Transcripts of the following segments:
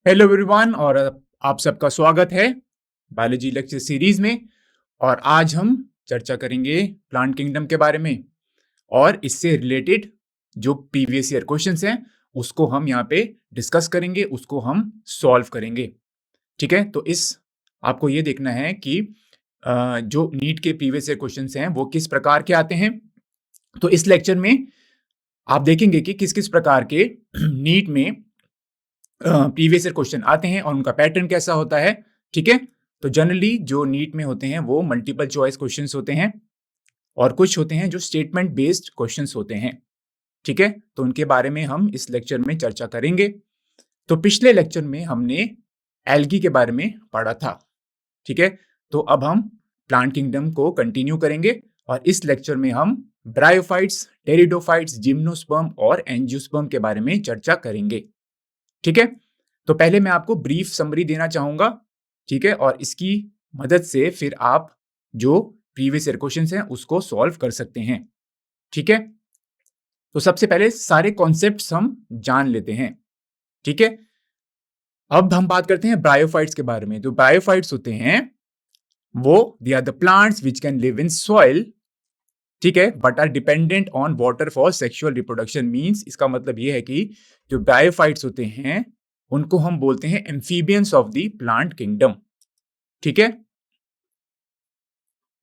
Hello everyone और आप सबका स्वागत है बायोलॉजी लेक्चर सीरीज में। और आज हम चर्चा करेंगे प्लांट किंगडम के बारे में और इससे रिलेटेड जो प्रीवियस ईयर क्वेश्चंस हैं उसको हम यहाँ पे डिस्कस करेंगे, उसको हम सॉल्व करेंगे। ठीक है, तो इस आपको ये देखना है कि जो नीट के प्रीवियस ईयर क्वेश्चंस हैं वो किस प्रकार के आते हैं। तो इस लेक्चर में आप देखेंगे कि किस किस प्रकार के नीट में प्रीवियस ईयर क्वेश्चन आते हैं और उनका पैटर्न कैसा होता है। ठीक है, तो जनरली जो नीट में होते हैं वो मल्टीपल चॉइस क्वेश्चंस होते हैं और कुछ होते हैं जो स्टेटमेंट बेस्ड क्वेश्चंस होते हैं। ठीक है, तो उनके बारे में हम इस लेक्चर में चर्चा करेंगे। तो पिछले लेक्चर में हमने एल्गी के बारे में पढ़ा था। ठीक है, तो अब हम प्लांट किंगडम को कंटिन्यू करेंगे और इस लेक्चर में हम ब्रायोफाइट्स, टेरिडोफाइट्स, जिम्नोस्पर्म और एंजियोस्पर्म के बारे में चर्चा करेंगे। ठीक है, तो पहले मैं आपको ब्रीफ समरी देना चाहूंगा। ठीक है, और इसकी मदद से फिर आप जो प्रीवियस ईयर क्वेश्चंस हैं उसको सॉल्व कर सकते हैं। ठीक है, तो सबसे पहले सारे कॉन्सेप्ट्स हम जान लेते हैं। ठीक है, अब हम बात करते हैं ब्रायोफाइट्स के बारे में। जो ब्रायोफाइट्स होते हैं वो they are the plants which can live in soil, ठीक है, but are dependent on water for sexual reproduction. Means इसका मतलब ये है कि जो ब्रायोफाइट्स होते हैं उनको हम बोलते हैं amphibians of the plant kingdom. ठीक है,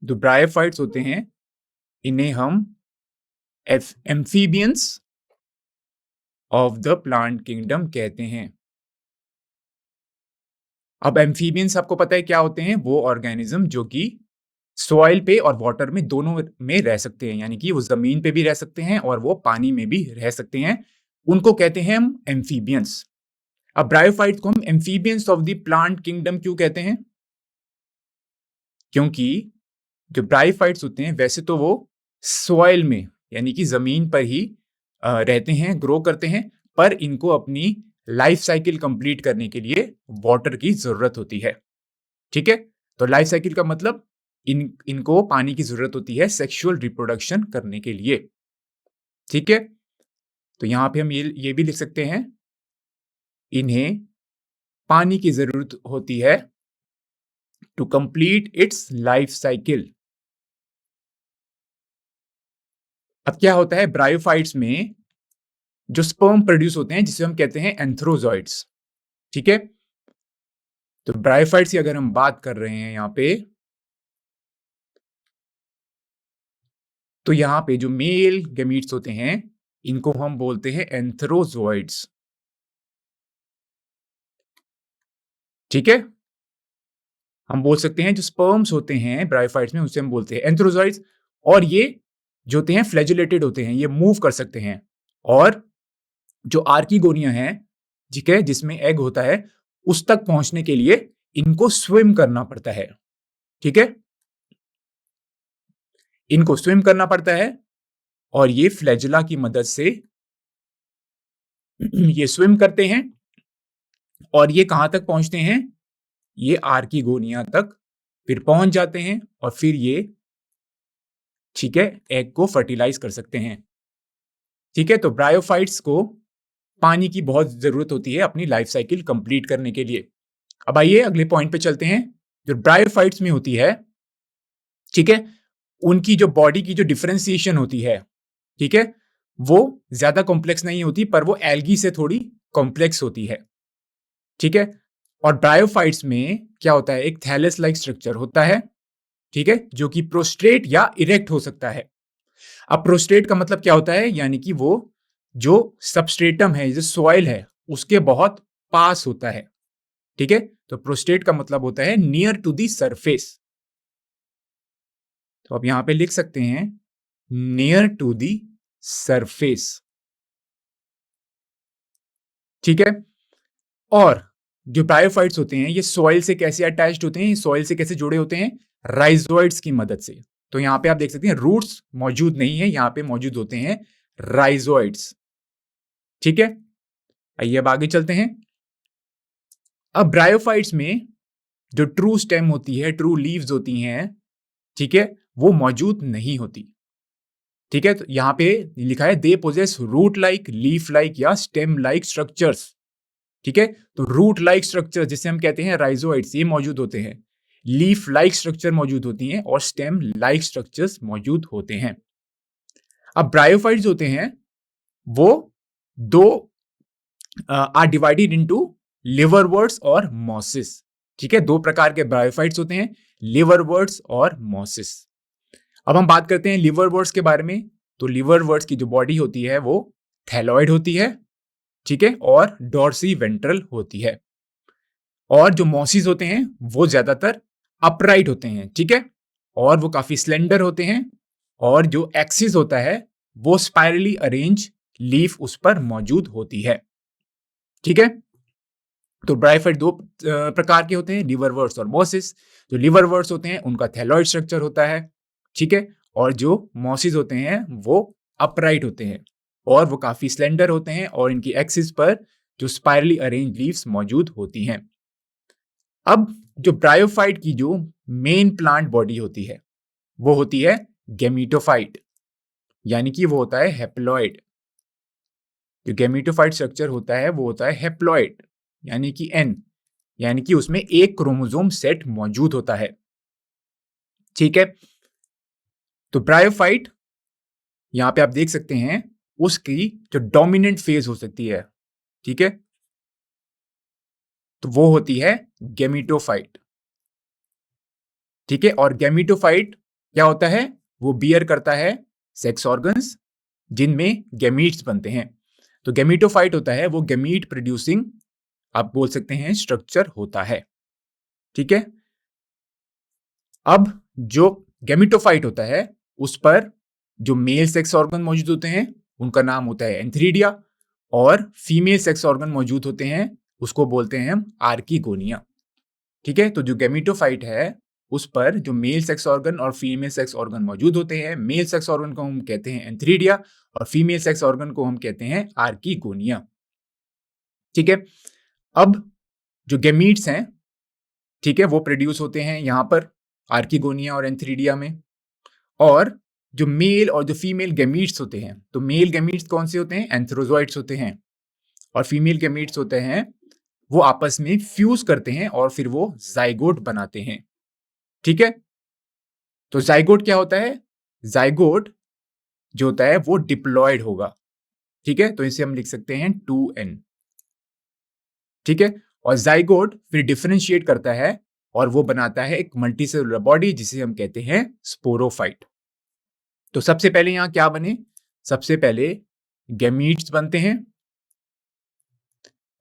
जो ब्रायोफाइट्स होते हैं इन्हें हम amphibians of the plant kingdom कहते हैं। अब एम्फीबियंस आपको पता है क्या होते हैं? वो ऑर्गेनिज्म जो कि सॉइल पे और वाटर में दोनों में रह सकते हैं, यानी कि वो जमीन पे भी रह सकते हैं और वो पानी में भी रह सकते हैं। उनको कहते हैं हम एम्फीबियंस। अब ब्रायोफाइट्स को हम amphibians of the plant kingdom क्यों कहते हैं? क्योंकि जो ब्रायोफाइट्स होते हैं वैसे तो वो सॉइल में यानी कि जमीन पर ही रहते हैं, ग्रो करते हैं, पर इनको अपनी लाइफ साइकिल कंप्लीट करने के लिए वाटर की जरूरत होती है। ठीक है, तो लाइफ साइकिल का मतलब इनको पानी की जरूरत होती है सेक्सुअल रिप्रोडक्शन करने के लिए। ठीक है, तो यहां पे हम ये भी लिख सकते हैं, इन्हें पानी की जरूरत होती है to complete its life cycle. अब क्या होता है ब्रायोफाइट्स में जो स्पर्म प्रोड्यूस होते हैं जिसे हम कहते हैं एंथ्रोजॉइड्स। ठीक है, तो ब्रायोफाइट्स की अगर हम बात कर रहे हैं यहां पे, तो यहां पे जो मेल गैमीट्स होते हैं इनको हम बोलते हैं एंथ्रोजॉइड्स। ठीक है, हम बोल सकते हैं जो स्पर्म्स होते हैं ब्रायोफाइट्स में उसे हम बोलते हैं एंथ्रोजॉइड्स। और ये जो होते हैं फ्लैजिलेटेड होते हैं, ये मूव कर सकते हैं। और जो आर्किगोनिया है, ठीक है, जिसमें एग होता है, उस तक पहुंचने के लिए इनको स्विम करना पड़ता है। ठीक है, इनको स्विम करना पड़ता है और ये फ्लैजिला की मदद से ये स्विम करते हैं और ये कहां तक पहुंचते हैं? ये आर्किगोनिया तक फिर पहुंच जाते हैं और फिर ये, ठीक है, एग को फर्टिलाइज कर सकते हैं। ठीक है, तो ब्रायोफाइट्स को पानी की बहुत जरूरत होती है अपनी लाइफ साइकिल कंप्लीट करने के लिए। अब आइए अगले पॉइंट पे चलते हैं। जो ब्रायोफाइट्स में होती है, ठीक है, उनकी जो बॉडी की जो डिफरेंशिएशन होती है, ठीक है, वो ज्यादा कॉम्प्लेक्स नहीं होती, पर वो एल्गी से थोड़ी कॉम्प्लेक्स होती है। ठीक है, और ब्रायोफाइट्स में क्या होता है? एक थैलस लाइक स्ट्रक्चर होता है, ठीक है, जो कि प्रोस्ट्रेट या इरेक्ट हो सकता है। अब प्रोस्ट्रेट का मतलब क्या होता है? यानी कि वो जो सबस्ट्रेटम है, जो सॉइल है, उसके बहुत पास होता है। ठीक है, तो प्रोस्ट्रेट का मतलब होता है नियर टू दी सरफेस। तो आप यहां पे लिख सकते हैं नियर टू दी सरफेस। ठीक है, और जो ब्रायोफाइट्स होते हैं ये सॉइल से कैसे अटैच्ड होते हैं? सॉइल से कैसे जुड़े होते हैं? राइजोइड्स की मदद से। तो यहां पे आप देख सकते हैं रूट्स मौजूद नहीं है, यहां पे मौजूद होते हैं राइजोइड्स। ठीक है, आइए अब आगे चलते हैं। अब ब्रायोफाइट्स में जो ट्रू स्टेम होती है, ट्रू लीव्स होती हैं, ठीक है, वो मौजूद नहीं होती। ठीक है, तो यहां पे लिखा है they possess root like, leaf like या स्टेम लाइक स्ट्रक्चर्स। ठीक है। तो रूट लाइक स्ट्रक्चर जिसे हम कहते हैं राइजोइड्स, ये मौजूद होते हैं। लीफ लाइक स्ट्रक्चर मौजूद होती हैं और स्टेम लाइक स्ट्रक्चर्स मौजूद होते हैं। अब ब्रायोफाइट्स होते हैं वो दो आर डिवाइडेड इनटू लिवरवर्ट्स और मॉसिस। ठीक है, दो प्रकार के ब्रायोफाइट्स होते हैं, लिवरवर्ट्स और मॉसिस। अब हम बात करते हैं लिवरवर्ट्स के बारे में। तो लिवरवर्ट्स की जो बॉडी होती है वो थैलॉइड होती है, ठीक है, और डॉर्सी वेंट्रल होती है। और जो मॉसिस होते हैं वो ज्यादातर अपराइट होते हैं, ठीक है, और वो काफी स्लेंडर होते हैं। और जो एक्सिस होता है वो स्पाइरली अरेंज लीफ उस पर मौजूद होती है, ठीक है। तो ब्रायोफाइट दो प्रकार के होते हैं, लिवरवर्ट्स और मॉसिस। जो लिवरवर्ट्स होते हैं उनका थैलॉइड स्ट्रक्चर होता है, ठीक है, और जो मॉसिस होते हैं वो अपराइट होते हैं और वो काफी स्लेंडर होते हैं और इनकी एक्सिस पर जो स्पाइरली अरेंज लीव्स मौजूद होती हैं। अब जो ब्रायोफाइट की जो मेन प्लांट बॉडी होती है वो होती है गेमिटोफाइट, यानी कि वो होता है हेप्लॉइड। जो गेमिटोफाइट स्ट्रक्चर होता है वो होता है हेप्लॉइड, यानी कि एन, यानी कि उसमें एक क्रोमोसोम सेट मौजूद होता है, ठीक है। तो ब्रायोफाइट यहां पे आप देख सकते हैं उसकी जो डोमिनेंट फेज हो सकती है, ठीक है, तो वो होती है गेमिटोफाइट, ठीक है। और गेमिटोफाइट क्या होता है, वो बियर करता है सेक्स ऑर्गन्स जिनमें गैमीट्स बनते हैं। तो गेमिटोफाइट होता है वो गैमीट प्रोड्यूसिंग, आप बोल सकते हैं, स्ट्रक्चर होता है, ठीक है। अब जो गेमिटोफाइट होता है उस पर जो मेल सेक्स ऑर्गन मौजूद होते हैं उनका नाम होता है एंथ्रीडिया, और फीमेल सेक्स ऑर्गन मौजूद होते हैं उसको बोलते हैं हम आर्कीगोनिया, ठीक है। तो जो गेमिटोफाइट है उस पर जो मेल सेक्स ऑर्गन और फीमेल सेक्स ऑर्गन मौजूद होते हैं, मेल सेक्स ऑर्गन को हम कहते हैं एंथ्रीडिया और फीमेल सेक्स ऑर्गन को हम कहते हैं आर्कीगोनिया, ठीक है। अब जो गैमीट्स हैं, ठीक है, वो प्रोड्यूस होते हैं यहाँ पर आर्कीगोनिया और एंथ्रीडिया में। और जो मेल और जो फीमेल गैमीट्स होते हैं, तो मेल गैमीट्स कौन से होते हैं, एंथ्रोजॉइड्स होते हैं, और फीमेल गैमीट्स होते हैं वो आपस में फ्यूज करते हैं और फिर वो जाइगोट बनाते हैं, ठीक है। तो जाइगोट क्या होता है, जाइगोट जो होता है वो डिप्लॉयड होगा, ठीक है, तो इसे हम लिख सकते हैं 2n, ठीक है। और जाइगोट फिर डिफरेंशिएट करता है और वो बनाता है एक मल्टीसेलुलर बॉडी जिसे हम कहते हैं स्पोरोफाइट। तो सबसे पहले यहां क्या बने, सबसे पहले गैमीट्स बनते हैं।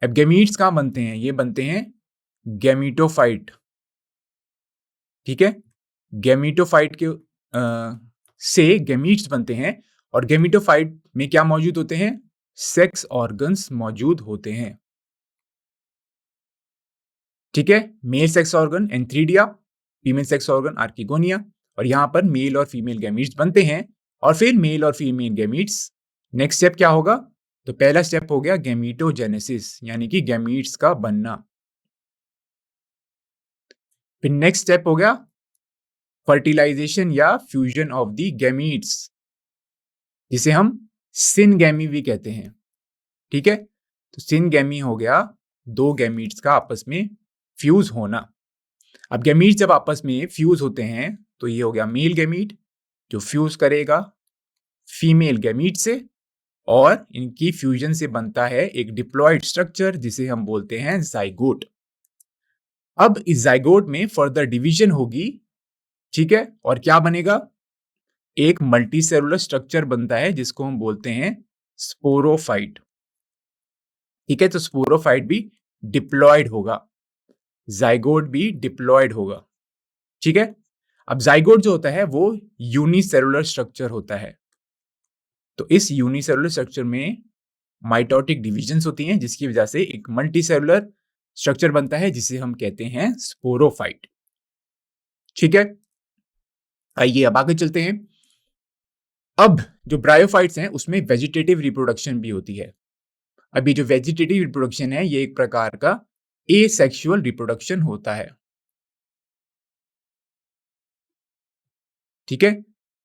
अब गैमीट्स कहां बनते हैं, ये बनते हैं गैमीटोफाइट, ठीक है। गैमीटोफाइट के से गैमीट्स बनते हैं और गैमीटोफाइट में क्या मौजूद होते हैं, सेक्स ऑर्गन्स मौजूद होते हैं, ठीक है। Male sex organ antheridia, female sex organ archegonia, और यहां पर मेल और फीमेल गैमीट्स बनते हैं। और फिर मेल और फीमेल गैमीट्स, नेक्स्ट स्टेप क्या होगा, तो पहला स्टेप हो गया गैमीटोजेनेसिस, यानी कि गैमीट्स का बनना। फिर नेक्स्ट स्टेप हो गया फर्टिलाइजेशन या फ्यूजन ऑफ द गैमीट्स, जिसे हम सिनगैमी भी कहते हैं, ठीक है। तो सिनगैमी हो गया दो गैमीट्स का आपस में फ्यूज होना। अब गैमीट्स जब आपस में फ्यूज होते हैं तो ये हो गया मेल गैमीट जो फ्यूज करेगा फीमेल गैमीट से, और इनकी फ्यूजन से बनता है एक डिप्लॉयड स्ट्रक्चर जिसे हम बोलते हैं जाइगोट। अब इस जाइगोट में फर्दर डिवीजन होगी, ठीक है, और क्या बनेगा, एक मल्टीसेलुलर स्ट्रक्चर बनता है जिसको हम बोलते हैं स्पोरोफाइट, ठीक है। तो स्पोरोफाइट भी डिप्लॉयड होगा, जाइगोट भी डिप्लॉयड होगा, ठीक है। अब जाइगोट जो होता है वो यूनिसेलुलर स्ट्रक्चर होता है। तो इस यूनिसेलुलर स्ट्रक्चर में माइटोटिक डिविजन्स होती हैं जिसकी वजह से एक मल्टीसेलुलर स्ट्रक्चर बनता है जिसे हम कहते हैं स्पोरोफाइट, ठीक है। आइए अब आगे चलते हैं। अब जो ब्रायोफाइट्स हैं उसमें वेजिटेटिव रिप्रोडक्शन भी होती है। अभी जो वेजिटेटिव रिप्रोडक्शन है ये एक प्रकार का एसेक्सुअल रिप्रोडक्शन होता है, ठीक है,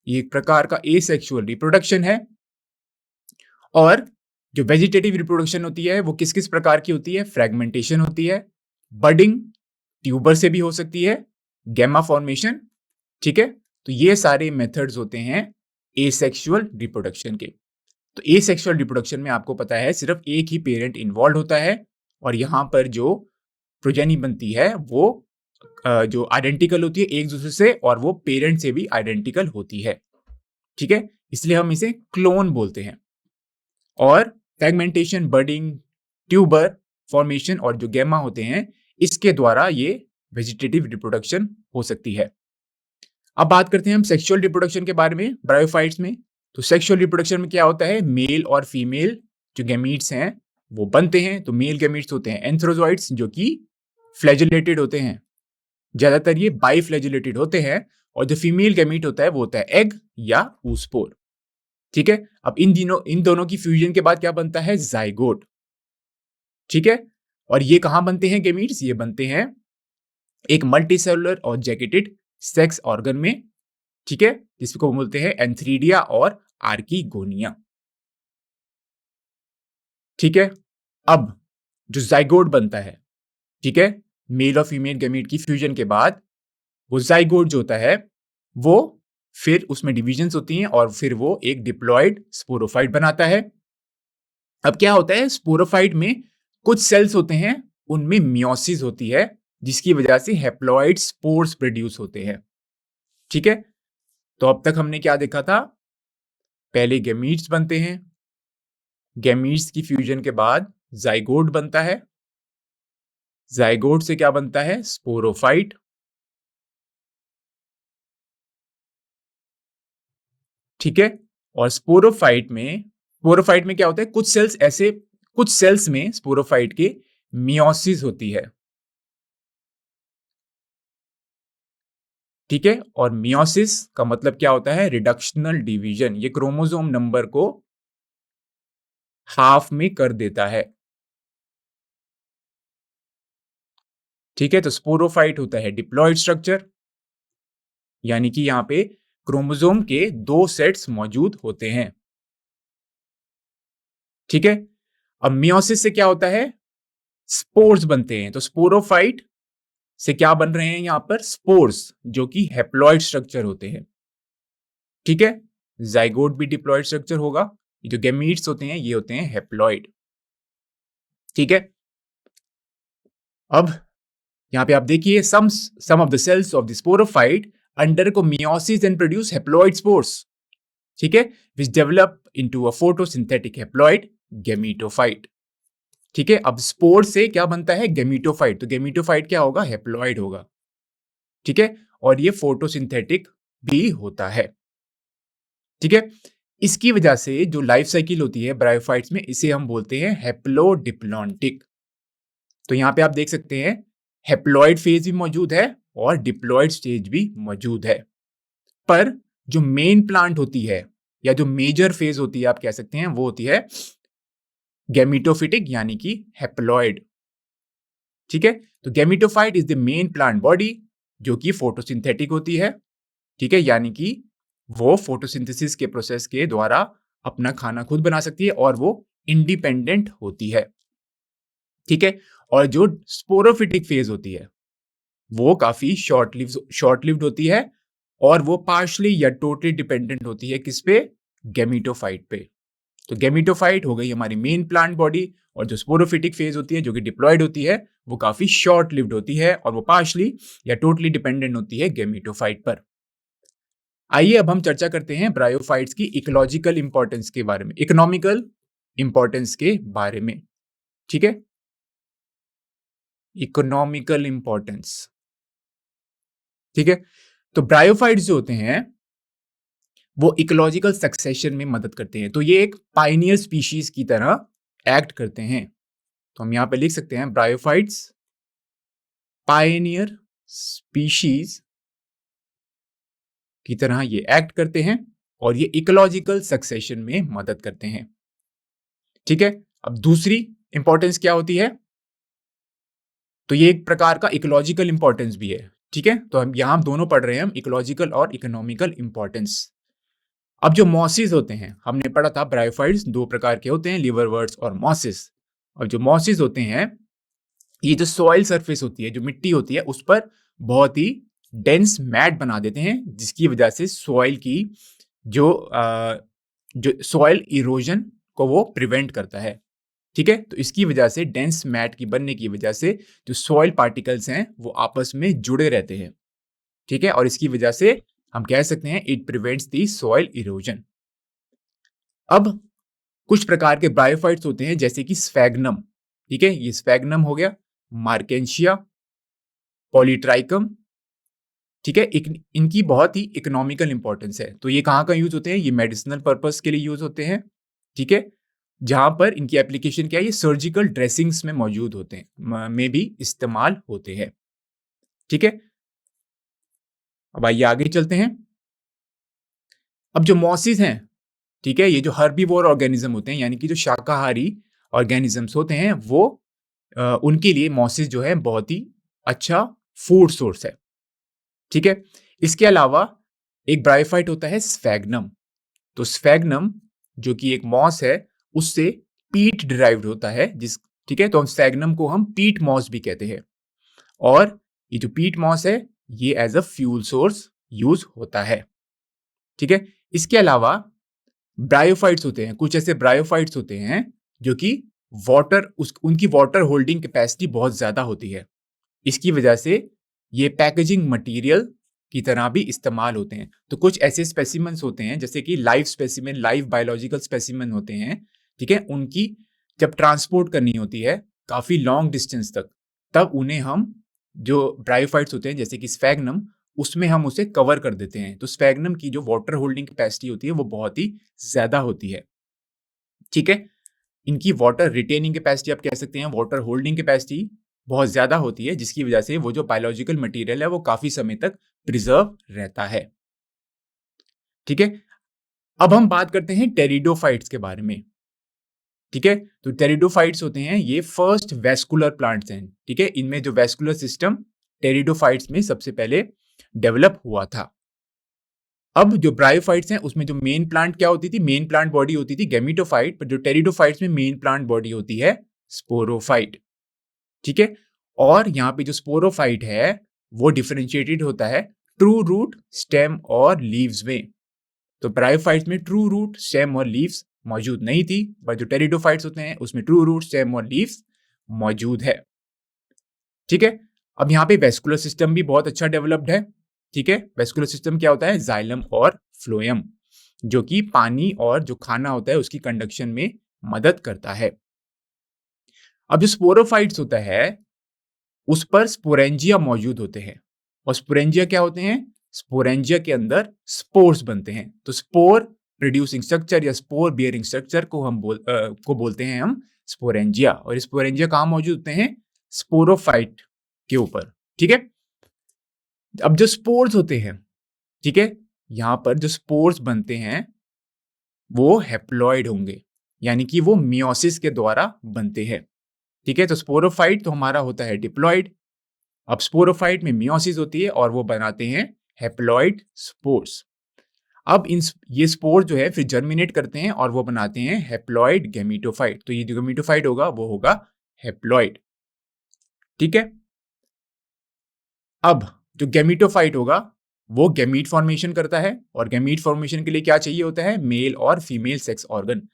ये एक प्रकार का एसेक्सुअल रिप्रोडक्शन है। और जो वेजिटेटिव रिप्रोडक्शन होती है वो किस किस प्रकार की होती है? फ्रेगमेंटेशन होती है, बडिंग ट्यूबर से भी हो सकती है, गैमा फॉर्मेशन, ठीक है। तो ये सारे मेथड्स होते हैं एसेक्सुअल रिप्रोडक्शन के। तो एसेक्सुअल रिप्रोडक्शन में आपको पता है सिर्फ एक ही पेरेंट इन्वॉल्व होता है और यहाँ पर जो प्रोजेनी बनती है वो जो आइडेंटिकल होती है एक दूसरे से और वो पेरेंट से भी आइडेंटिकल होती है, ठीक है। इसलिए हम इसे क्लोन बोलते हैं। और फ्रेगमेंटेशन, बडिंग, ट्यूबर फॉर्मेशन और जो गैमा होते हैं इसके द्वारा ये वेजिटेटिव रिप्रोडक्शन हो सकती है। अब बात करते हैं हम सेक्सुअल रिप्रोडक्शन के बारे में ब्रायोफाइट्स में। तो सेक्सुअल रिप्रोडक्शन में क्या होता है? मेल और फीमेल जो गैमीट्स हैं वो बनते हैं। तो मेल गैमीट्स होते हैं एंथ्रोजॉइड्स जो कि फ्लैजिलेटेड होते हैं, ज्यादातर ये बाइफ्लैजिलेटेड होते हैं। और जो फीमेल गैमीट होता है वो होता है एग या oospore, ठीक है। अब इन दोनों की फ्यूजन के बाद क्या बनता है? जाइगोट, ठीक है। और ये कहां बनते हैं गैमीट्स? ये बनते हैं एक मल्टीसेलुलर और जैकेटेड सेक्स ऑर्गन में, ठीक है, जिसको बोलते हैं एंथ्रीडिया और आर्कीगोनिया, ठीक है। अब जो जाइगोट बनता है, ठीक है, मेल और फीमेल गैमीट की फ्यूजन के बाद वो जाइगोट जो होता है वो फिर उसमें डिविजन्स होती हैं और फिर वो एक डिप्लॉयड स्पोरोफाइट बनाता है। अब क्या होता है? स्पोरोफाइट में कुछ सेल्स होते हैं उनमें मियोसिस होती है जिसकी वजह से हैप्लॉइड स्पोर्स प्रोड्यूस होते हैं, ठीक है। तो अब तक हमने क्या देखा था? पहले गैमीट्स बनते हैं, गैमीट्स की फ्यूजन के बाद जाइगोट बनता है, जाइगोट से क्या बनता है? स्पोरोफाइट, ठीक है। और स्पोरोफाइट में क्या होता है? कुछ सेल्स में स्पोरोफाइट के मियोसिस होती है, ठीक है। और मियोसिस का मतलब क्या होता है? Reductional division. ये क्रोमोसोम नंबर को हाफ में कर देता है, ठीक है। तो स्पोरोफाइट होता है डिप्लॉयड स्ट्रक्चर, यानी कि यहां पे क्रोमोसोम के 2 सेट्स मौजूद होते हैं, ठीक है। अब मियोसिस से क्या होता है? स्पोर्स बनते हैं। तो स्पोरोफाइट से क्या बन रहे हैं यहां पर? स्पोर्स, जो कि हैप्लॉइड स्ट्रक्चर होते हैं, ठीक है। जाइगोट भी डिप्लॉयड स्ट्रक्चर होगा। ये जो गैमीट्स होते हैं ये होते हैं हैप्लॉइड, ठीक है। अब यहां पे आप देखिए some of the cells of the sporophyte undergo meiosis and produce haploid spores, ठीक है, which develop into a photosynthetic haploid gametophyte, ठीक है। अब स्पोर से क्या बनता है? गैमीटोफाइट। तो गैमीटोफाइट क्या होगा? हैप्लॉइड होगा, ठीक है। और ये फोटोसिंथेटिक भी होता है, ठीक है। इसकी वजह से जो लाइफ साइकिल होती है ब्रायोफाइट्स में इसे हम बोलते हैं हैप्लोडिप्लॉन्टिक। तो यहां पे आप देख सकते हैं हैप्लॉइड फेज भी मौजूद है और डिप्लॉइड स्टेज भी मौजूद है। पर जो मेन प्लांट होती है या जो मेजर फेज होती है आप कह सकते हैं वो होती है गैमीटोफिटिक, यानी कि हैप्लॉइड, ठीक है। तो gametophyte is the main plant body जो कि फोटोसिंथेटिक होती है, ठीक है, यानी कि वो फोटोसिंथेसिस के प्रोसेस के द्वारा अपना खाना खुद बना सकती है और वो इंडिपेंडेंट होती है, ठीक है। और जो स्पोरोफिटिक फेज होती है वो काफी शॉर्ट लिव्ड होती है और वो पार्शली या टोटली डिपेंडेंट होती है किस पे? गैमीटोफाइट पे। तो गैमीटोफाइट हो गई हमारी मेन प्लांट बॉडी और जो स्पोरोफिटिक फेज होती है जो कि डिप्लॉयड होती है वो काफी शॉर्ट लिव्ड होती है और वो पार्शली या टोटली डिपेंडेंट होती है गैमीटोफाइट पर। आइए अब हम चर्चा करते हैं ब्रायोफाइट्स की इकोलॉजिकल इंपॉर्टेंस के बारे में, इकोनॉमिकल इंपॉर्टेंस के बारे में, ठीक है। इकोनॉमिकल इंपॉर्टेंस, ठीक है। तो ब्रायोफाइट्स जो होते हैं वो इकोलॉजिकल सक्सेशन में मदद करते हैं। तो ये एक पाइनियर स्पीशीज की तरह एक्ट करते हैं। तो हम यहां पे लिख सकते हैं ब्रायोफाइट्स पाइनियर स्पीशीज की तरह ये एक्ट करते हैं और ये इकोलॉजिकल सक्सेशन में मदद करते हैं, ठीक है। अब दूसरी इंपॉर्टेंस क्या होती है? तो ये एक प्रकार का इकोलॉजिकल इंपॉर्टेंस भी है, ठीक है। तो हम यहां दोनों पढ़ रहे हैं, हम इकोलॉजिकल और इकोनॉमिकल इंपॉर्टेंस। अब जो मॉसिस होते हैं, हमने पढ़ा था ब्रायोफाइट्स दो प्रकार के होते हैं, लिवरवर्ट्स और मॉसिस। और जो मॉसिस होते हैं, ये जो सॉइल सरफेस होती है, जो मिट्टी होती है, उस पर बहुत ही डेंस मैट बना देते हैं, जिसकी वजह से सॉइल की जो जो सॉइल इरोजन को वो प्रिवेंट करता है। ठीक है, तो इसकी वजह से डेंस मैट की बनने की वजह से जो सॉइल पार्टिकल्स हैं वो आपस में जुड़े रहते हैं। ठीक है, और इसकी वजह से हम कह सकते हैं it prevents the soil erosion. अब कुछ प्रकार के ब्रायोफाइट्स होते हैं जैसे कि स्फैग्नम। ठीक है, ये स्फैग्नम हो गया, मार्केंशिया, पॉलीट्राइकम। ठीक है, इनकी बहुत ही इकोनॉमिकल इंपॉर्टेंस है। तो ये कहाँ का यूज होते हैं? ये मेडिसिनल पर्पस के लिए यूज होते हैं। ठीक है, जहां पर इनकी एप्लीकेशन क्या है? ये सर्जिकल ड्रेसिंग्स में मौजूद होते हैं, में भी इस्तेमाल होते हैं। ठीक है, अब आइए आगे चलते हैं। अब जो मॉसिस हैं, ठीक है, ये जो हर्बीवोर ऑर्गेनिज्म होते हैं, यानी कि जो शाकाहारी ऑर्गेनिजम्स होते हैं, वो उनके लिए मॉसिस जो है बहुत ही अच्छा फूड सोर्स है। ठीक है, इसके अलावा एक ब्रायोफाइट होता है स्फैग्नम। तो स्फैग्नम जो कि एक मॉस है, उससे पीट डिराइव्ड होता है। ठीक है, तो हम स्फैग्नम को हम पीट मॉस भी कहते हैं। और ये जो पीट मॉस है, ये as a fuel source use होता है। ठीक है, इसके अलावा ब्रायोफाइट्स होते हैं, कुछ ऐसे ब्रायोफाइट्स होते हैं जो कि उनकी वाटर होल्डिंग कैपेसिटी बहुत ज्यादा होती है। इसकी वजह से ये पैकेजिंग मटेरियल की तरह भी इस्तेमाल होते हैं। तो कुछ ऐसे स्पेसिमेंस होते हैं जैसे कि live specimen, live biological specimen होते हैं। ठीक है, उनकी जब ट्रांसपोर्ट करनी होती है काफी लॉन्ग डिस्टेंस तक, तब उन्हें हम जो ब्रायोफाइट्स होते हैं जैसे कि स्फैग्नम, उसमें हम उसे कवर कर देते हैं। तो स्फैग्नम की जो वाटर होल्डिंग कैपेसिटी होती है वो बहुत ही ज्यादा होती है। ठीक है, इनकी वाटर रिटेनिंग कैपेसिटी आप कह सकते हैं, वाटर होल्डिंग कैपेसिटी बहुत ज्यादा होती है, जिसकी वजह से वो जो बायोलॉजिकल मटेरियल है वो काफी समय तक प्रिजर्व रहता है। ठीक है, अब हम बात करते हैं टेरिडोफाइट्स के बारे में। ठीक है, तो टेरिडोफाइट्स होते हैं, ये फर्स्ट वेस्कुलर प्लांट्स हैं। ठीक है, इनमें जो वेस्कुलर सिस्टम टेरिडोफाइट्स में सबसे पहले डेवलप हुआ था। अब जो ब्रायोफाइट्स हैं उसमें जो मेन प्लांट क्या होती थी? मेन प्लांट बॉडी होती थी गैमेटोफाइट, पर जो टेरिडोफाइट्स में मेन प्लांट बॉडी होती है स्पोरोफाइट। ठीक है, और यहाँ पे जो स्पोरोफाइट है वो डिफरेंशिएटेड होता है ट्रू रूट, स्टेम और लीव्स में। तो ब्रायोफाइट्स में ट्रू रूट, स्टेम और लीव्स मौजूद नहीं थी, पर जो टेरिडोफाइट्स होते हैं उसमें ट्रू रूट, स्टेम और लीव्स मौजूद है। ठीक है, अब यहाँ पे वेस्कुलर सिस्टम भी बहुत अच्छा डेवलप्ड है। ठीक है, वेस्कुलर सिस्टम क्या होता है? जाइलम और फ्लोएम, जो कि पानी और जो खाना होता है उसकी कंडक्शन में मदद करता है। अब जो स्पोरोफाइट्स होता है उस पर स्पोरेंजिया मौजूद होते हैं। और स्पोरेंजिया क्या होते हैं? स्पोरेंजिया के अंदर स्पोर्स बनते हैं। तो स्पोर प्रोड्यूसिंग स्ट्रक्चर या स्पोर बियरिंग स्ट्रक्चर को बोलते हैं हम स्पोरेंजिया। और स्पोरेंजिया कहाँ मौजूद होते हैं? स्पोरोफाइट के ऊपर। ठीक है, अब जो स्पोर्स होते हैं, ठीक है, यहां पर जो स्पोर्स बनते हैं वो हैप्लॉइड होंगे, यानी कि वो मियोसिस के द्वारा बनते हैं। ठीक है, तो स्पोरोफाइट तो हमारा होता है डिप्लॉइड। अब स्पोरोफाइट में मियोसिस होती है और वो बनाते हैं हैप्लॉइड स्पोर्स। अब ये स्पोर जो है फिर जर्मिनेट करते हैं और वो बनाते हैं हैप्लॉइड गैमीटोफाइट। तो ये जो गैमीटोफाइट होगा वो होगा हैप्लॉइड। ठीक है, अब जो गैमीटोफाइट होगा वो गैमीट फॉर्मेशन करता है, और गैमीट फॉर्मेशन के लिए क्या चाहिए होता है? मेल और फीमेल सेक्स ऑर्गन।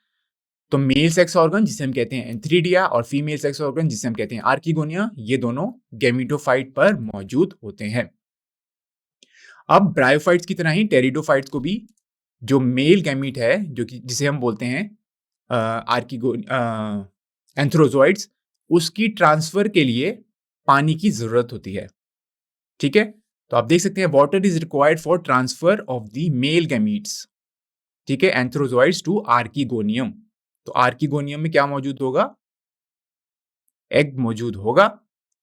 तो मेल सेक्स ऑर्गन जिसे हम कहते हैं एंथ्रीडिया, और फीमेल सेक्स ऑर्गन जिसे हम कहते हैं आर्किगोनिया, ये दोनों गैमीटोफाइट पर मौजूद होते हैं। अब ब्रायोफाइट्स की तरह ही टेरिडोफाइट्स को भी जो मेल गैमीट है, जो कि जिसे हम बोलते हैं आर्किगो एंथ्रोजोइड्स, उसकी ट्रांसफर के लिए पानी की जरूरत होती है। ठीक है, तो आप देख सकते हैं water is required for transfer of the male gametes. ठीक है, एंथ्रोजोइड्स टू आर्किगोनियम। तो आर्किगोनियम में क्या मौजूद होगा? एग मौजूद होगा।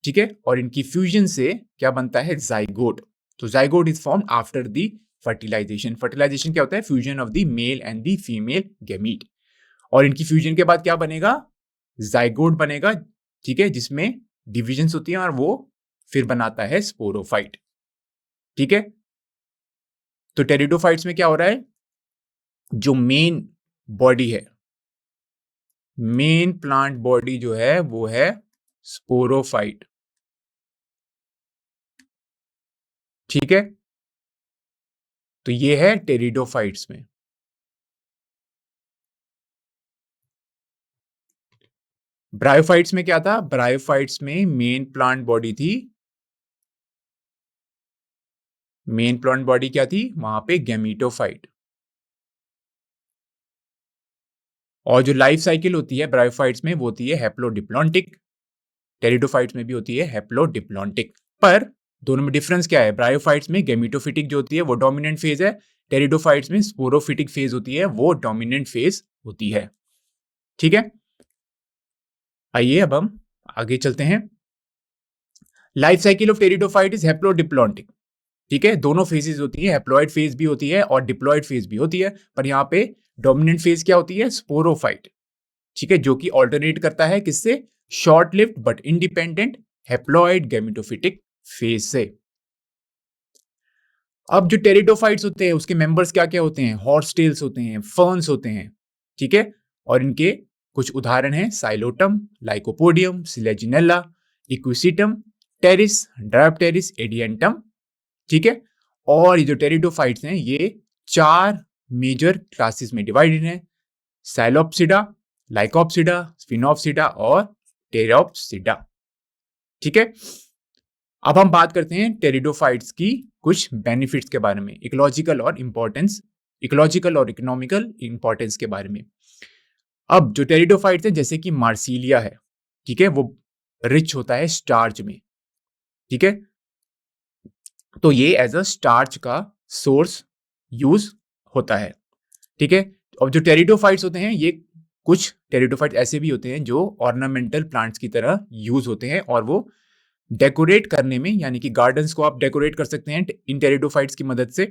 ठीक है, और इनकी फ्यूजन से क्या बनता है? जाइगोट। तो zygote is formed after the fertilization. Fertilization क्या होता है? Fusion of the male and the female gamete. और इनकी फ्यूजन के बाद क्या बनेगा? जाइगोट बनेगा। ठीक है, जिसमें डिविजन्स होती हैं और वो फिर बनाता है स्पोरोफाइट। ठीक है, तो टेरिडोफाइट्स में क्या हो रहा है? जो मेन बॉडी है, मेन प्लांट बॉडी जो है वो है स्पोरोफाइट। ठीक है, तो ये है टेरिडोफाइट्स में। ब्रायोफाइट्स में क्या था? ब्रायोफाइट्स में मेन प्लांट बॉडी थी, मेन प्लांट बॉडी क्या थी वहां पे? गैमीटोफाइट। और जो लाइफ साइकिल होती है ब्रायोफाइट्स में वो होती है हैप्लोडिप्लॉन्टिक, टेरिडोफाइट्स में भी होती है हैप्लोडिप्लॉन्टिक। पर दोनों में डिफरेंस क्या है? ब्रायोफाइट्स में गैमीटोफिटिक जो होती है वो डोमिनेंट फेज है, टेरिडोफाइट्स में स्पोरोफिटिक फेज होती है, वो डोमिनेंट फेज होती है। ठीक है, आइए अब हम आगे चलते हैं। Life cycle of pteridophyte is haplodiplontic. ठीक है, दोनों फेजेस होती है, हैप्लॉइड फेज भी होती है और डिप्लॉइड फेज भी होती है, पर यहाँ पे डोमिनेंट फेज क्या होती है? स्पोरोफाइट। ठीक है, जो कि ऑल्टरनेट करता है किससे? Short lived but independent haploid gametophytic phase से। अब जो टेरिडोफाइट्स होते हैं उसके मेंबर्स क्या क्या होते हैं? हॉर्सटेल्स होते हैं, फर्न्स होते हैं। ठीक है, और इनके कुछ उदाहरण हैं Psilotum, Lycopodium, Selaginella, Equisetum, Pteris, Dryopteris, Adiantum. ठीक है, और ये जो टेरिडोफाइट्स हैं ये 4 मेजर क्लासेस में डिवाइडेड हैं: साइलोप्सिडा, लाइकोप्सिडा, स्फिनोप्सिडा और टेरोप्सिडा। ठीक है, अब हम बात करते हैं टेरिडोफाइट्स की कुछ बेनिफिट्स के बारे में, इकोलॉजिकल और इकोनॉमिकल इंपॉर्टेंस के बारे में। अब जो टेरिडोफाइट्स है जैसे कि मार्सिलिया है, ठीक है, वो रिच होता है स्टार्च में। ठीक है, तो ये एज अ स्टार्च का सोर्स यूज होता है। ठीक है, और जो टेरिडोफाइट्स होते हैं ये कुछ टेरिडोफाइट्स ऐसे भी होते हैं जो ऑर्नामेंटल प्लांट्स की तरह यूज होते हैं और वो डेकोरेट करने में, यानी कि गार्डन्स को आप डेकोरेट कर सकते हैं इन टेरिडोफाइट्स की मदद से।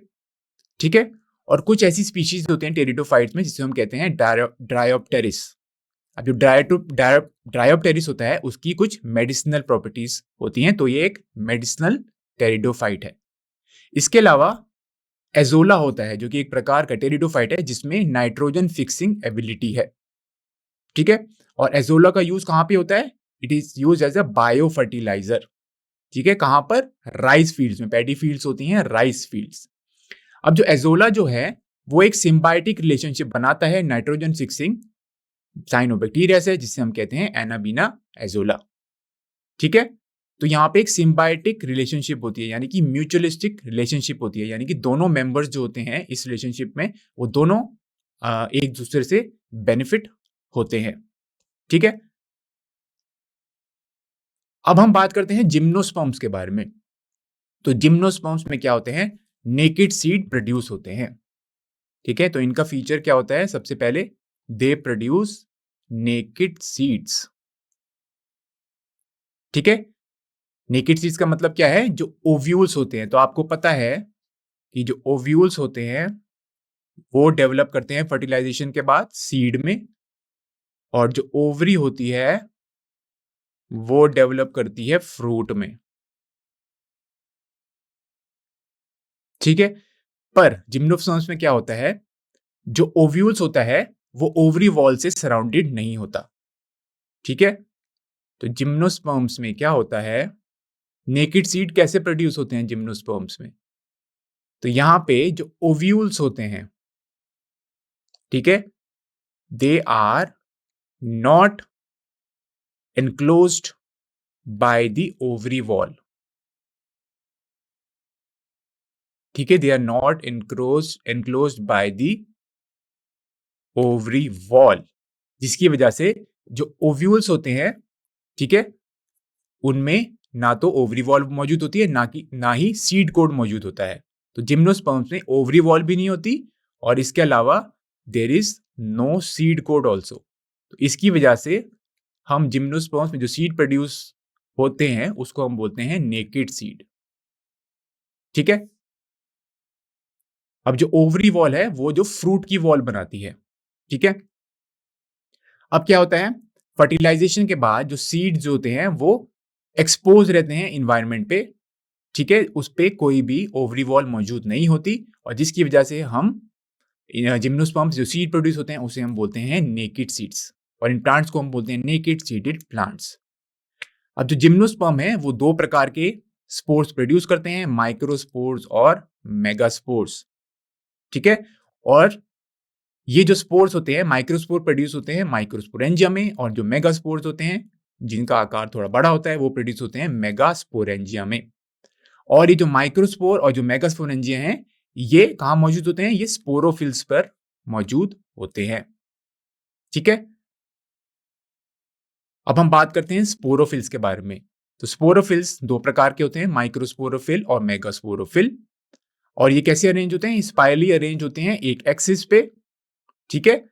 ठीक है, और कुछ ऐसी स्पीशीज होते हैं टेरिडोफाइट्स में जिसे हम कहते हैं ड्रायोप्टेरिस। अब जो ड्रायोप्टेरिस होता है उसकी कुछ मेडिसिनल प्रॉपर्टीज होती हैं, तो ये एक मेडिसिनल टेरिडोफाइट है। इसके अलावा एजोला होता है जो कि एक प्रकार का टेरिडोफाइट है जिसमें नाइट्रोजन फिक्सिंग एबिलिटी है। ठीक है, और एजोला का यूज कहां पे होता है? It is use as a bio fertilizer. ठीक है, कहां पर? राइस फील्ड्स में, पैडी फील्ड्स होती हैं, राइस फील्ड्स। अब जो एजोला जो है वो एक सिम्बायोटिक रिलेशनशिप बनाता है नाइट्रोजन फिक्सिंग साइनोबैक्टीरिया से, जिसे हम कहते हैं एनाबीना एजोला। ठीक है, तो यहाँ पे एक सिम्बायोटिक रिलेशनशिप होती है, यानी कि म्यूचुअलिस्टिक रिलेशनशिप होती है, यानी कि दोनों मेंबर्स जो होते हैं इस रिलेशनशिप में वो दोनों एक दूसरे से बेनिफिट होते हैं। ठीक है, अब हम बात करते हैं जिम्नोस्पर्म्स के बारे में। तो जिम्नोस्पर्म्स में क्या होते हैं? नेकेड सीड प्रोड्यूस होते हैं। ठीक है, तो इनका फीचर क्या होता है? सबसे पहले दे प्रोड्यूस नेकेड सीड्स। ठीक है, नेकेड सीड्स का मतलब क्या है? जो ओव्यूल्स होते हैं, तो आपको पता है कि जो ओव्यूल्स होते हैं वो डेवलप करते हैं फर्टिलाइजेशन के बाद सीड में, और जो ओवरी होती है वो डेवलप करती है फ्रूट में। ठीक है, पर जिम्नोस्पर्म्स में क्या होता है? जो ओव्यूल्स होता है वो ओवरी वॉल से सराउंडेड नहीं होता। ठीक है, तो जिम्नोस्पर्म्स में क्या होता है? नेकेड सीड कैसे प्रोड्यूस होते हैं जिम्नोस्पर्म्स में? तो यहां पे जो ओव्यूल्स होते हैं, ठीक है, they are not enclosed by the ovary wall. ठीक है, they are not enclosed by the ovary wall, जिसकी वजह से जो ओव्यूल्स होते हैं, ठीक है, उनमें ना तो ओवरी वॉल मौजूद होती है ना ही सीड कोड मौजूद होता है। तो जिम्नोस्पर्म्स में ओवरी वॉल भी नहीं होती और इसके अलावा there is no seed coat also. तो इसकी वजह से हम जिम्नोस्पर्म्स में जो सीड प्रोड्यूस होते हैं उसको हम बोलते हैं नेकेड सीड। ठीक है, अब जो ओवरी वॉल है वो जो फ्रूट की वॉल बनाती है। ठीक है, अब क्या होता है? फर्टिलाइजेशन के बाद जो सीड्स जो होते हैं वो एक्सपोज रहते हैं इन्वायरमेंट पे। ठीक है, उस पे कोई भी ओवरी वॉल मौजूद नहीं होती और जिसकी वजह से हम जिम्नोस्पर्म्स जो सीड प्रोड्यूस होते हैं उसे हम बोलते हैं नेकेड सीड्स, और इन प्लांट्स को हम बोलते हैं नेकेड सीडेड प्लांट्स। अब जो जिम्नोस्पर्म है वो दो प्रकार के स्पोर्स प्रोड्यूस करते हैं, माइक्रोस्पोर्स और मेगास्पोर्स। ठीक है, और ये जो स्पोर्स होते हैं, माइक्रोस्पोर प्रोड्यूस होते हैं माइक्रोस्पोरेंजिया में, और जो मेगास्पोर्स होते हैं जिनका आकार थोड़ा बड़ा होता है वो प्रोड्यूस होते हैं मेगास्पोरेंजिया में। और ये जो माइक्रोस्पोर और जो मेगास्पोरेंजिया हैं ये कहाँ मौजूद होते हैं? ये स्पोरोफिल्स पर मौजूद होते हैं। ठीक है, अब हम बात करते हैं स्पोरोफिल्स के बारे में। तो स्पोरोफिल्स दो प्रकार के होते हैं, माइक्रोस्पोरोफिल और मेगास्पोरोफिल। और ये कैसे अरेंज होते हैं? स्पाइरली अरेंज होते हैं एक एक्सिस पे। ठीक है,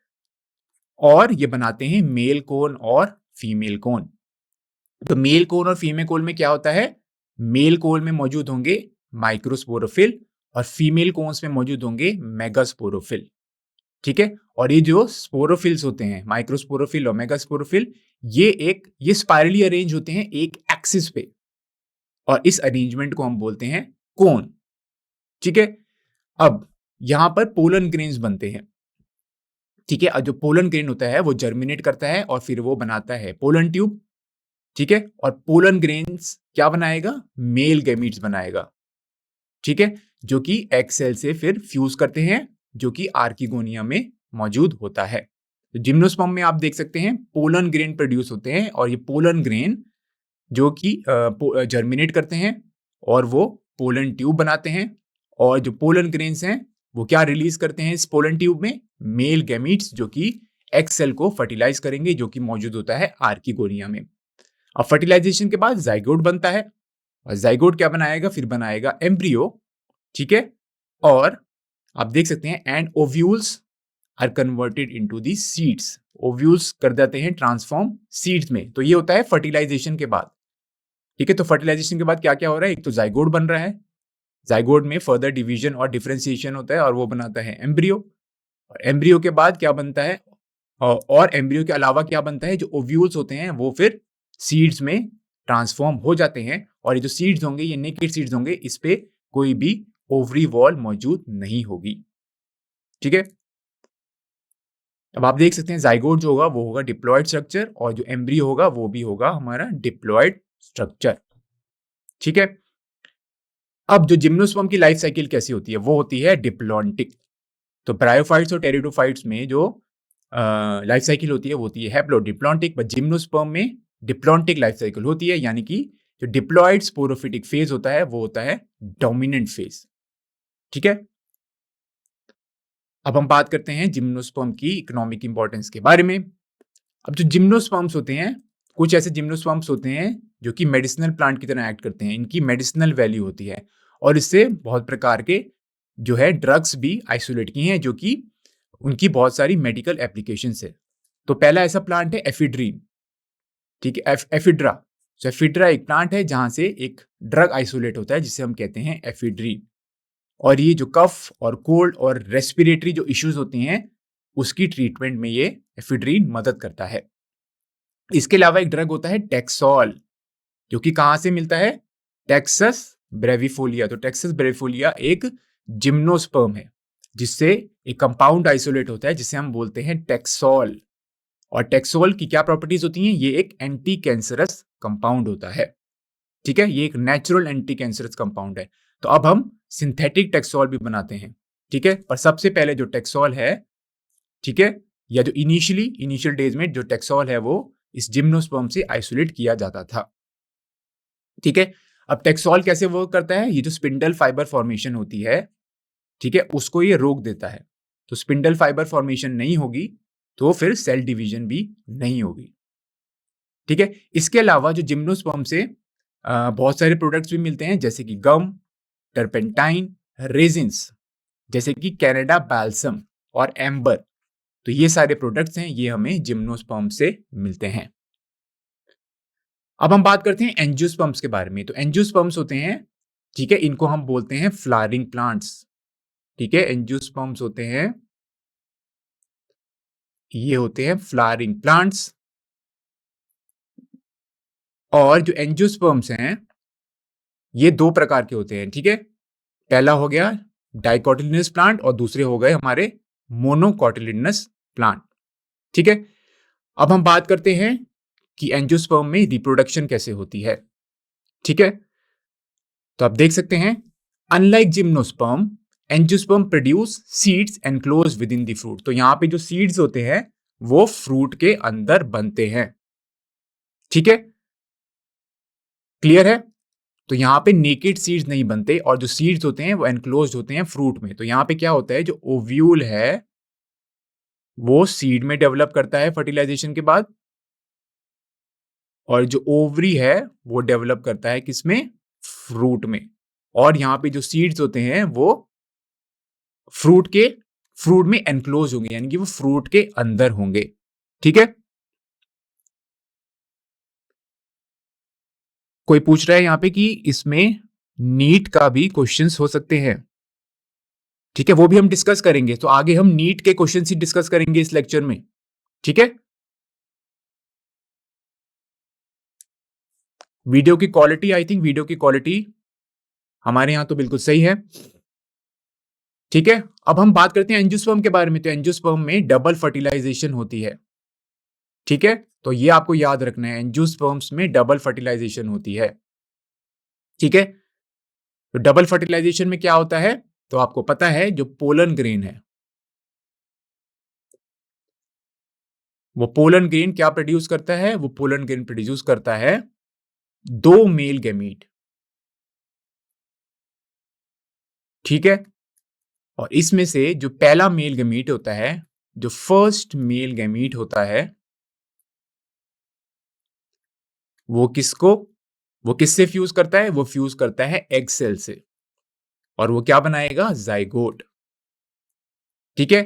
और ये बनाते हैं मेल कोन और फीमेल कोन। तो मेल कोन और फीमेल कोन में क्या होता है? मेल कोन में मौजूद होंगे माइक्रोस्पोरोफिल और फीमेल कोन्स में मौजूद होंगे मेगास्पोरोफिल। ठीक है, और ये जो स्पोरोफिल्स होते हैं, माइक्रोस्पोरोफिल और मेगास्पोरोफिल, ये स्पाइरली अरेंज होते हैं एक एक्सिस पे, और इस अरेंजमेंट को हम बोलते हैं कोन। ठीक है, अब यहां पर पोलन ग्रेन्स बनते हैं। ठीक है, जो पोलन ग्रेन होता है वो जर्मिनेट करता है और फिर वो बनाता है पोलन ट्यूब। ठीक है, और पोलन ग्रेन्स क्या बनाएगा? मेल गैमीट्स बनाएगा। ठीक है, जो कि एग सेल से फिर फ्यूज करते हैं, जो कि आर्किगोनिया में मौजूद होता है। तो जिम्नोस्पर्म में आप देख सकते हैं पोलन ग्रेन प्रोड्यूस होते हैं, और ये पोलन ग्रेन जो कि जर्मिनेट करते हैं और वो पोलन ट्यूब बनाते हैं, और जो पोलन ग्रेन्स हैं वो क्या रिलीज करते हैं इस पोलन ट्यूब में? मेल गैमीट्स, जो कि एग सेल को फर्टिलाइज करेंगे, जो कि मौजूद होता है आर्किगोनिया में। अब फर्टिलाइजेशन के बाद जाइगोट बनता है, और जाइगोट क्या बनाएगा? फिर बनाएगा एम्ब्रियो। ठीक है, और आप देख सकते हैं and ovules are converted into the seeds. Ovules कर देते हैं ट्रांसफॉर्म सीड्स में। तो ये होता है फर्टिलाइजेशन के बाद। ठीक है, तो फर्टिलाइजेशन के बाद क्या क्या हो रहा है? एक तो जाइगोट बन रहा है, जाइगोट में फर्दर डिवीजन और डिफरेंशिएशन होता है और वो बनाता है एम्ब्रियो। और एम्ब्रियो के बाद क्या बनता है? और एम्ब्रियो के अलावा क्या बनता है? जो ओव्यूल्स होते हैं वो फिर सीड्स में ट्रांसफॉर्म हो जाते हैं, और ये जो सीड्स होंगे ये नेकेड सीड्स होंगे, इस पे कोई भी ओवरी वॉल मौजूद नहीं होगी। ठीक है, अब आप देख सकते हैं जाइगोट जो होगा वो होगा डिप्लॉयड स्ट्रक्चर, और जो एम्ब्रियो होगा वो भी होगा हमारा डिप्लॉयड स्ट्रक्चर। ठीक है, अब जो जिम्नोस्पर्म की लाइफ साइकिल कैसी होती है? वो होती है डिप्लॉन्टिक। तो ब्रायोफाइट्स और टेरिडोफाइट्स में जो लाइफ साइकिल होती है वो होती है हैप्लोडिप्लॉन्टिक, बट जिम्नोस्पर्म में डिप्लॉन्टिक लाइफ साइकिल होती है, यानी कि जो डिप्लॉयड स्पोरोफिटिक फेज होता है वो होता है डोमिनेंट फेज। ठीक है, अब हम बात करते हैं जिम्नोस्पर्म की इकोनॉमिक इंपॉर्टेंस के बारे में। अब जो जिम्नोस्पर्म्स होते हैं, कुछ ऐसे जिम्नोस्पर्म्स होते हैं जो कि मेडिसिनल प्लांट की तरह एक्ट करते हैं, इनकी मेडिसिनल वैल्यू होती है, और इससे बहुत प्रकार के जो है ड्रग्स भी आइसोलेट की हैं, जो कि उनकी बहुत सारी मेडिकल एप्लीकेशंस है। तो पहला ऐसा प्लांट है एफिड्रीन। ठीक है, एफिड्रा। तो एफिड्रा एक प्लांट है जहां से एक ड्रग आइसोलेट होता है जिसे हम कहते हैं एफिड्रीन, और ये जो कफ और कोल्ड और रेस्पिरेटरी जो इश्यूज होती हैं उसकी ट्रीटमेंट में ये एफिड्रीन मदद करता है। इसके अलावा एक ड्रग होता है टेक्सोल, जो कि कहां से मिलता है? टेक्सस ब्रेविफोलिया। तो टेक्सस ब्रेविफोलिया एक जिम्नोस्पर्म है जिससे एक कंपाउंड आइसोलेट होता है जिसे हम बोलते हैं टेक्सोल। और टेक्सोल की क्या प्रॉपर्टीज होती हैं? ये एक एंटी कैंसरस कंपाउंड होता है। ठीक है, ये एक नेचुरल एंटी कैंसरस कंपाउंड है। तो अब हम सिंथेटिक टेक्सोल भी बनाते हैं। ठीक है, पर सबसे पहले जो टेक्सोल है, ठीक है, या जो इनिशियल डेज में जो टेक्सोल है वो इस जिम्नोस्पर्म से आइसोलेट किया जाता था। ठीक है, अब टेक्सोल कैसे वर्क करता है? ये जो स्पिंडल फाइबर फॉर्मेशन होती है, ठीक है, उसको ये रोक देता है। तो स्पिंडल फाइबर फॉर्मेशन नहीं होगी तो फिर सेल डिवीजन भी नहीं होगी। ठीक है, इसके अलावा जो जिम्नोस्पर्म से बहुत सारे प्रोडक्ट्स भी मिलते हैं, जैसे कि गम, टर्पेंटाइन, रेजिन्स, जैसे कि कनाडा बैल्सम और एम्बर। तो ये सारे प्रोडक्ट्स हैं, ये हमें जिम्नोस्पर्म से मिलते हैं। अब हम बात करते हैं एंजियोस्पर्म्स के बारे में। तो एंजियोस्पर्म्स होते हैं, ठीक है, इनको हम बोलते हैं फ्लावरिंग प्लांट्स। ठीक है, एंजियोस्पर्म्स होते हैं, ये होते हैं फ्लावरिंग प्लांट्स। और जो एंजियोस्पर्म्स हैं ये दो प्रकार के होते हैं। ठीक है, पहला हो गया डाइकोटिलिनस प्लांट और दूसरे हो गए हमारे मोनोकोटिलिडनस प्लांट। ठीक है, अब हम बात करते हैं कि एंजियोस्पर्म में रिप्रोडक्शन कैसे होती है। ठीक है, तो आप देख सकते हैं, unlike gymnosperm, angiosperm produce seeds enclose with in the fruit. तो यहां पे जो सीड्स होते हैं वो फ्रूट के अंदर बनते हैं। ठीक है, क्लियर है? तो यहां पे नेकेड सीड्स नहीं बनते और जो सीड्स होते हैं वो एनक्लोज होते हैं फ्रूट में। तो यहां पे क्या होता है, जो ओव्यूल है वो सीड में डेवलप करता है फर्टिलाइजेशन के बाद, और जो ओवरी है वो डेवलप करता है किसमें, फ्रूट में। और यहां पे जो सीड्स होते हैं वो फ्रूट में एनक्लोज होंगे, यानी कि वो फ्रूट के अंदर होंगे। ठीक है, कोई पूछ रहा है यहां पे कि इसमें नीट का भी क्वेश्चंस हो सकते हैं। ठीक है, वो भी हम डिस्कस करेंगे। तो आगे हम नीट के क्वेश्चंस ही डिस्कस करेंगे इस लेक्चर में। ठीक है, वीडियो की क्वालिटी, आई थिंक वीडियो की क्वालिटी हमारे यहां तो बिल्कुल सही है। ठीक है, अब हम बात करते हैं एंजियोस्पर्म के बारे में। तो एंजियोस्पर्म में डबल फर्टिलाइजेशन होती है। ठीक है, तो ये आपको याद रखना है, एंजियोस्पर्म्स में डबल फर्टिलाइजेशन होती है। ठीक है, तो डबल फर्टिलाइजेशन में क्या होता है, तो आपको पता है जो पोलन ग्रेन है, वो पोलन ग्रेन क्या प्रोड्यूस करता है, वो पोलन ग्रेन प्रोड्यूस करता है दो मेल गैमीट। ठीक है, और इसमें से जो पहला मेल गैमीट होता है, जो फर्स्ट मेल गैमीट होता है, वो किससे फ्यूज करता है, वो फ्यूज करता है एग सेल से, और वो क्या बनाएगा, जाइगोट। ठीक है,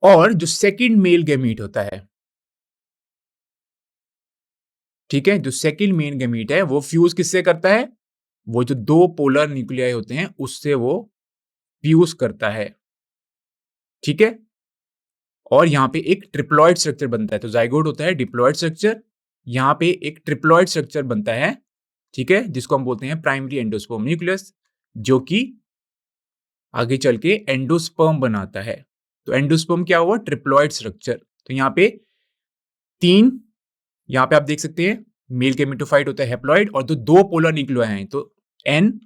और जो सेकंड मेल गैमीट होता है, ठीक है, जो सेकंड मेन गैमीट है वो फ्यूज किससे करता है, वो जो दो पोलर न्यूक्लियाई होते हैं उससे वो फ्यूज करता है। ठीक है, और यहां पे एक ट्रिप्लॉइड स्ट्रक्चर बनता है। तो जाइगोट होता है डिप्लॉइड स्ट्रक्चर, यहां पे एक ट्रिप्लॉइड स्ट्रक्चर बनता है। ठीक है, जिसको हम बोलते हैं प्राइमरी एंडोस्पर्म न्यूक्लियस, जो कि आगे चल के एंडोस्पर्म बनाता है। तो एंडोस्पर्म क्या हुआ, ट्रिप्लॉइड स्ट्रक्चर। तो यहाँ पे तीन, यहाँ पे आप देख सकते हैं मेल गेमेटोफाइट होता है हैप्लॉइड, और दो पोलर न्यूक्लियाई हैं, तो एन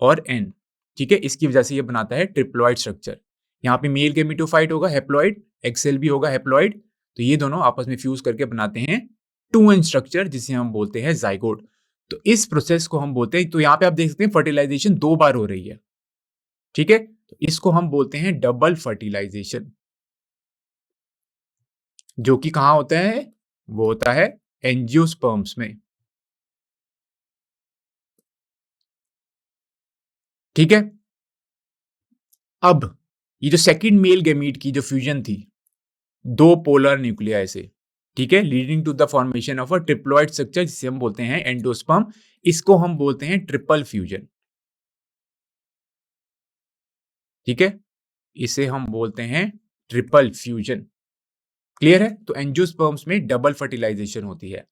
और एन। ठीक है, इसकी वजह से ये बनाता है ट्रिप्लॉइड स्ट्रक्चर। यहाँ पे मेल गेमेटोफाइट होगा हैप्लॉइड, एक्सेल भी होगा हैप्लॉइड, तो ये दोनों आपस में फ्यूज करके बनाते हैं 2n स्ट्रक्चर, जिसे हम बोलते हैं जाइगोट। तो इस प्रोसेस को हम बोलते हैं, तो यहाँ पे आप देख सकते हैं फर्टिलाइजेशन दो बार हो रही है। ठीक है, तो इसको हम बोलते हैं डबल फर्टिलाइजेशन, जो कि कहां होता है, वो होता है एंजियोस्पर्म्स में। ठीक है, अब ये जो सेकंड मेल गैमीट की जो फ्यूजन थी दो पोलर न्यूक्लियाई से, ठीक है, leading to the formation of a triploid structure, जिसे हम बोलते हैं एंडोस्पर्म, इसको हम बोलते हैं ट्रिपल फ्यूजन। ठीक है, इसे हम बोलते हैं ट्रिपल फ्यूजन। क्लियर है? तो एंजियोस्पर्म्स में डबल फर्टिलाइजेशन होती है।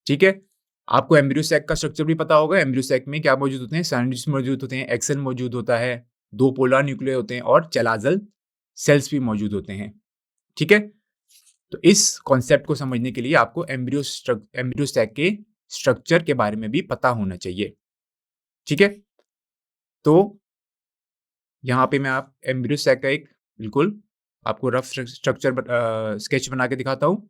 ठीक है, आपको एम्ब्रियो सैक का स्ट्रक्चर भी पता होगा। एम्ब्रियो सैक में क्या मौजूद होते हैं, साइनोइड्स मौजूद होते हैं, एक्सन मौजूद होता है, दो पोलर न्यूक्लियाई होते हैं, और चलाजल सेल्स भी मौजूद होते हैं। ठीक है, तो इस कॉन्सेप्ट को समझने के लिए आपको एम्ब्रियो सैक के स्ट्रक्चर के बारे में भी पता होना चाहिए। ठीक है, तो यहाँ पे मैं आप एम्ब्रियो सैक का एक बिल्कुल आपको रफ स्ट्रक्चर स्केच बना के दिखाता हूँ।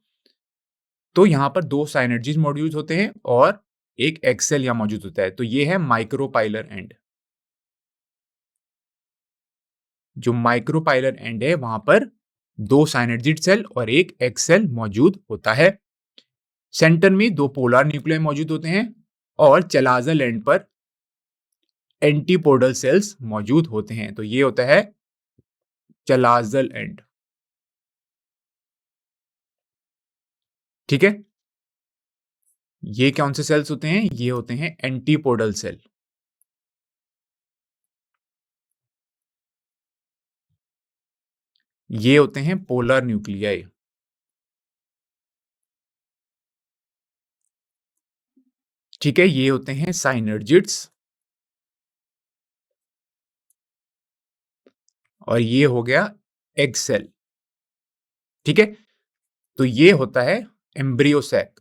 तो यहाँ पर दो साइनर्जीज मौजूद होते हैं और एक एक्सेल यहाँ मौजूद होता है। तो ये है माइक्रोपाइलर एंड। जो माइक्रोपाइलर एंड है वहां पर दो साइनर्जिड सेल और एक एक्सेल मौजूद होता है। सेंटर में दो पोलर न्यूक्लियाई मौजूद होते हैं और चलाजल एंड पर एंटीपोडल सेल्स मौजूद होते हैं। तो ये होता है चलाजल एंड। ठीक है, ये कौन से सेल्स होते हैं, ये होते हैं एंटीपोडल सेल। ये होते हैं पोलर न्यूक्लियाई। ठीक है, ये होते हैं साइनर्जिड्स, और ये हो गया एग सेल, ठीक है। तो ये होता है एम्ब्रियो सैक।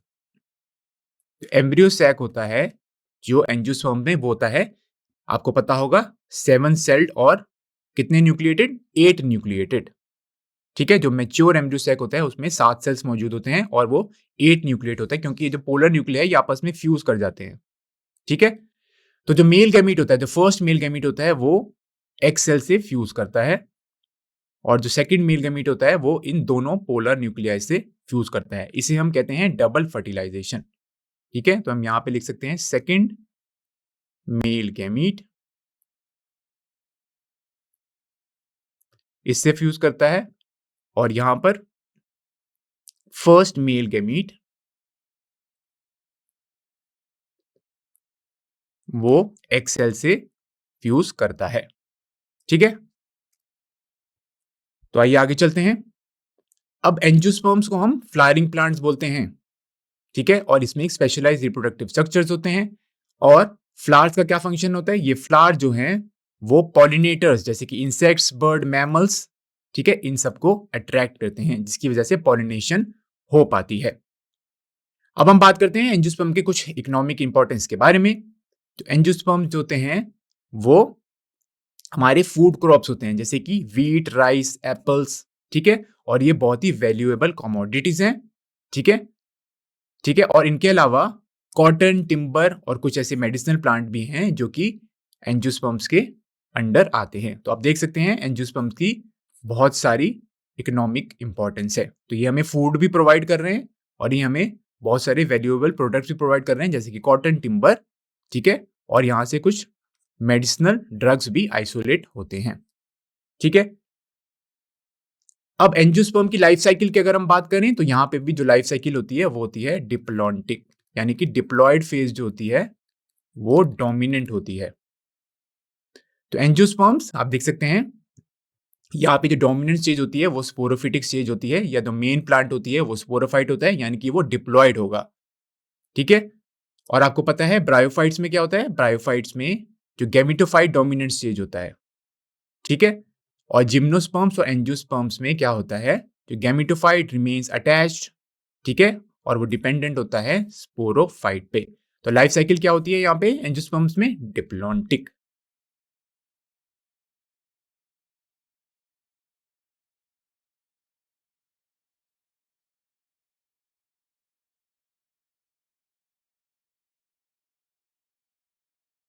एम्ब्रियो सैक होता है जो एंजियोस्पर्म में वो होता है, आपको पता होगा 7 सेल्ड और कितने न्यूक्लिएटेड, 8 न्यूक्लिएटेड, ठीक है। जो मैच्योर एम्ब्रियो सैक होता है उसमें 7 सेल्स मौजूद होते हैं और वो 8 न्यूक्लिएट होता है, क्योंकि ये जो पोलर न्यूक्लिया है ये आपस में फ्यूज कर जाते हैं, ठीक है। तो जो मेल गैमीट होता है, जो फर्स्ट मेल गैमीट होता है वो एग सेल से फ्यूज करता है, और जो सेकंड मेल गैमीट होता है वो इन दोनों पोलर न्यूक्लियाई से फ्यूज करता है। इसे हम कहते हैं डबल फर्टिलाइजेशन, ठीक है। तो हम यहां पे लिख सकते हैं सेकंड मेल गैमीट इससे फ्यूज करता है, और यहां पर फर्स्ट मेल गैमीट वो एग सेल से फ्यूज करता है, ठीक है। तो आइए आगे चलते हैं। अब एंजियोस्पर्म्स को हम फ्लावरिंग प्लांट्स बोलते हैं, ठीक है, और इसमें एक स्पेशलाइज्ड रिप्रोडक्टिव स्ट्रक्चर्स होते हैं। और फ्लावर्स का क्या फंक्शन होता है, ये फ्लावर जो हैं वो पॉलिनेटर्स जैसे कि इंसेक्ट्स, बर्ड, मैमल्स, ठीक है, इन सबको अट्रैक्ट करते हैं, जिसकी वजह से पॉलिनेशन हो पाती है। अब हम बात करते हैं एंजियोस्पर्म के कुछ इकोनॉमिक इंपॉर्टेंस के बारे में। तो एंजियोस्पर्म जो होते हैं वो हमारे फूड क्रॉप्स होते हैं, जैसे कि व्हीट, राइस, एप्पल्स, ठीक है, और ये बहुत ही वैल्यूएबल कमोडिटीज हैं, ठीक है, ठीक है। और इनके अलावा कॉटन, टिम्बर और कुछ ऐसे मेडिसिनल प्लांट भी हैं जो कि एंजियोस्पर्म्स के अंडर आते हैं। तो आप देख सकते हैं एंजियोस्पर्म्स की बहुत सारी इकोनॉमिक इंपॉर्टेंस है। तो ये हमें फूड भी प्रोवाइड कर रहे हैं और ये हमें बहुत सारे वैल्यूएबल प्रोडक्ट्स भी प्रोवाइड कर रहे हैं, जैसे कि कॉटन, टिम्बर, ठीक है, और यहाँ से कुछ मेडिसिनल ड्रग्स भी आइसोलेट होते हैं, ठीक है। अब एंजियोस्पर्म की लाइफ साइकिल की अगर हम बात करें तो यहाँ पे भी जो लाइफ साइकिल होती है वो होती है डिप्लॉन्टिक, यानी कि डिप्लॉयड फेज जो होती है वो डोमिनेंट होती है। तो एंजियोस्पर्म्स आप देख सकते हैं यहाँ पे जो डोमिनेंट स्टेज होती है वो स्पोरोफिटिक स्टेज होती है, या जो मेन प्लांट होती है वो स्पोरोफाइट होता है, यानी कि वो डिप्लॉयड होगा, ठीक है। और आपको पता है ब्रायोफाइट्स में क्या होता है, ब्रायोफाइट्स में जो गैमेटोफाइट डोमिनेंट स्टेज होता है, ठीक है। और जिम्नोस्पर्म्स और एंजियोस्पर्म्स में क्या होता है, जो गैमेटोफाइट रिमेन्स अटैच्ड, ठीक है, और वो डिपेंडेंट होता है स्पोरोफाइट पे। तो लाइफ साइकिल क्या होती है यहाँ पे एंजियोस्पर्म्स में, डिप्लॉन्टिक,